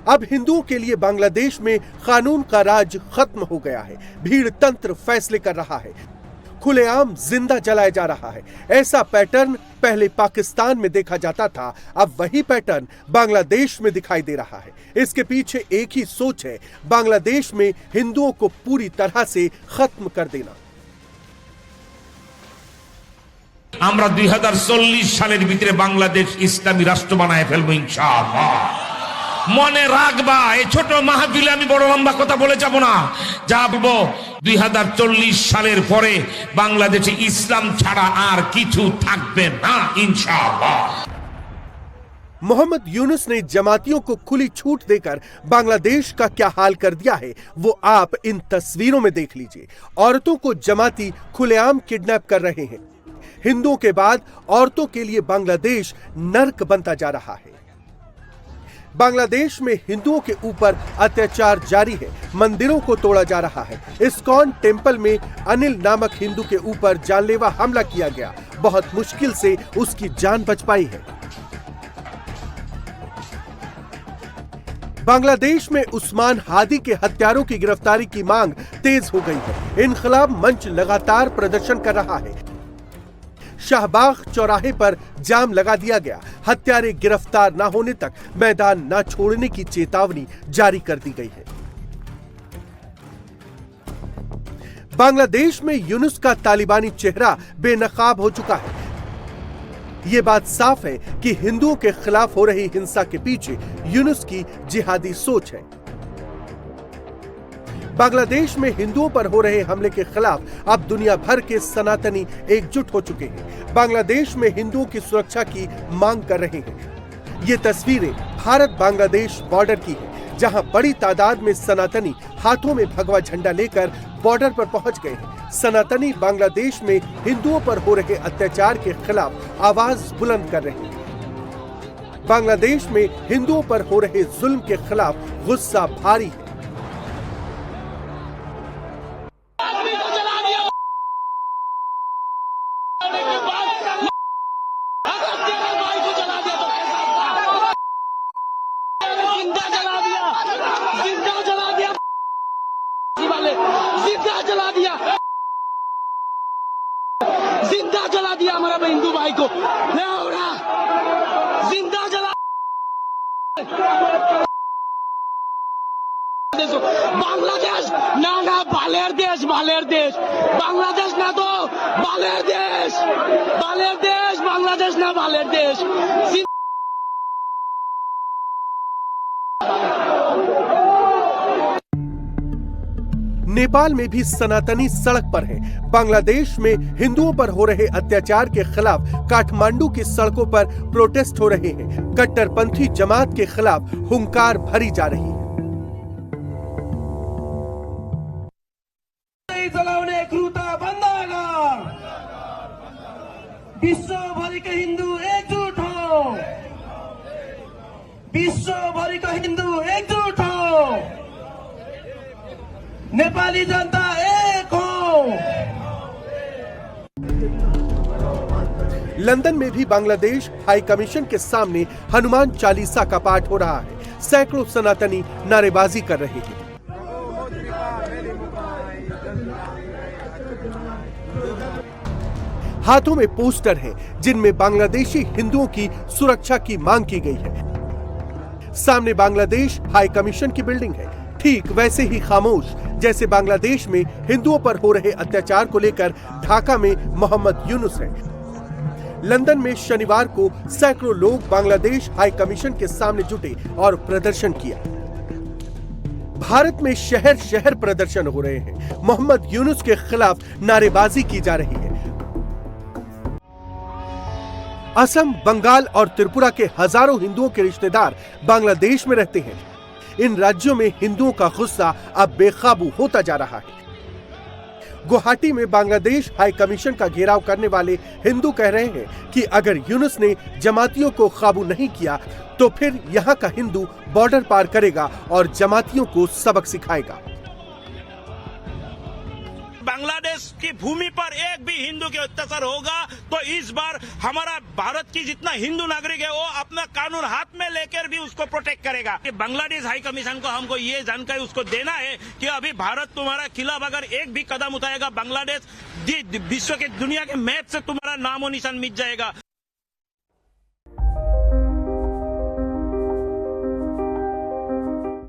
अब हिंदुओं के लिए बांग्लादेश में कानून का राज खत्म हो गया है। भीड़ तंत्र फैसले कर रहा है, खुलेआम जिंदा जलाया जा रहा है। ऐसा पैटर्न पहले पाकिस्तान में देखा जाता था, अब वही पैटर्न बांग्लादेश में दिखाई दे रहा है। इसके पीछे एक ही सोच है, बांग्लादेश में हिंदुओं को पूरी तरह से खत्म कर देना। আমরা 2040 সালের ভিতরে বাংলাদেশ ইসলামী রাষ্ট্র বানায় ফেলবো ইনশাআল্লাহ। মনে রাখবা, এই ছোট মাহফিলে আমি বড় লম্বা কথা বলে যাব না। যা বলবো 2040 সালের পরে বাংলাদেশে ইসলাম ছাড়া আর কিছু থাকবে না ইনশাআল্লাহ। मोहम्मद यूनुस ने जमातियों को खुली छूट देकर बांग्लादेश का क्या हाल कर दिया है, वो आप इन तस्वीरों में देख लीजिए। औरतों को जमाती खुलेआम किडनैप कर रहे हैं। हिंदुओं के बाद औरतों के लिए बांग्लादेश नर्क बनता जा रहा है। बांग्लादेश में हिंदुओं के ऊपर अत्याचार जारी है, मंदिरों को तोड़ा जा रहा है। इस्कॉन टेम्पल में अनिल नामक हिंदू के ऊपर जानलेवा हमला किया गया, बहुत मुश्किल से उसकी जान बच पाई है। बांग्लादेश में उस्मान हादी के हत्यारों की गिरफ्तारी की मांग तेज हो गई है। इनकलाब मंच लगातार प्रदर्शन कर रहा है। शाहबाग चौराहे पर जाम लगा दिया गया। हत्यारे गिरफ्तार न होने तक मैदान न छोड़ने की चेतावनी जारी कर दी गई है। बांग्लादेश में यूनुस का तालिबानी चेहरा बेनकाब हो चुका है। यह बात साफ है कि हिंदुओं के खिलाफ हो रही हिंसा के पीछे यूनुस की जिहादी सोच है। बांग्लादेश में हिंदुओं पर हो रहे हमले के खिलाफ अब दुनिया भर के सनातनी एकजुट हो चुके हैं। बांग्लादेश में हिंदुओं की सुरक्षा की मांग कर रहे हैं। ये तस्वीरें भारत बांग्लादेश बॉर्डर की है, जहां बड़ी तादाद में सनातनी हाथों में भगवा झंडा लेकर बॉर्डर पर पहुंच गए हैं। सनातनी बांग्लादेश में हिंदुओं पर हो रहे अत्याचार के खिलाफ आवाज बुलंद कर रहे हैं। बांग्लादेश में हिंदुओं पर हो रहे जुल्म के खिलाफ गुस्सा भारी है। जिंदा जला दिया हमारा हिंदू भाई को, जिंदा जला। बांग्लादेश ना ना बालेर देश, बालेर देश बांग्लादेश ना तो बालेर देश, बालेर देश बांग्लादेश ना बालेर देश। नेपाल में भी सनातनी सड़क पर हैं। बांग्लादेश में हिंदुओं पर हो रहे अत्याचार के खिलाफ काठमांडू की सड़कों पर प्रोटेस्ट हो रहे हैं। कट्टरपंथी जमात के खिलाफ हुंकार भरी जा रही है। विश्व भर के हिंदू एकजुट हो, विश्व भर का हिंदू एकजुट हो, नेपाली जनता एक हो। लंदन में भी बांग्लादेश हाई कमीशन के सामने हनुमान चालीसा का पाठ हो रहा है। सैकड़ों सनातनी नारेबाजी कर रहे हैं। हाथों में पोस्टर हैं जिनमें बांग्लादेशी हिंदुओं की सुरक्षा की मांग की गई है। सामने बांग्लादेश हाई कमीशन की बिल्डिंग है, ठीक वैसे ही खामोश जैसे बांग्लादेश में हिंदुओं पर हो रहे अत्याचार को लेकर ढाका में मोहम्मद यूनुस है। लंदन में शनिवार को सैकड़ों लोग बांग्लादेश हाई कमीशन के सामने जुटे और प्रदर्शन किया। भारत में शहर शहर प्रदर्शन हो रहे हैं। मोहम्मद यूनुस के खिलाफ नारेबाजी की जा रही है। असम, बंगाल और त्रिपुरा के हजारों हिंदुओं के रिश्तेदार बांग्लादेश में रहते हैं। इन राज्यों में हिंदुओं का गुस्सा अब बेकाबू होता जा रहा है। गुवाहाटी में बांग्लादेश हाई कमीशन का घेराव करने वाले हिंदू कह रहे हैं कि अगर यूनुस ने जमातियों को काबू नहीं किया तो फिर यहाँ का हिंदू बॉर्डर पार करेगा और जमातियों को सबक सिखाएगा। बांग्लादेश की भूमि पर एक भी हिंदू के अत्याचार होगा तो इस बार हमारा भारत की जितना हिंदू नागरिक है वो अपना कानून हाथ में लेकर भी उसको प्रोटेक्ट करेगा। कि बांग्लादेश हाई कमीशन को हमको ये जानकारी उसको देना है कि अभी भारत तुम्हारा खिलाफ अगर एक भी कदम उठाएगा बांग्लादेश विश्व के दुनिया के मैच से तुम्हारा नामो निशान मिट जाएगा।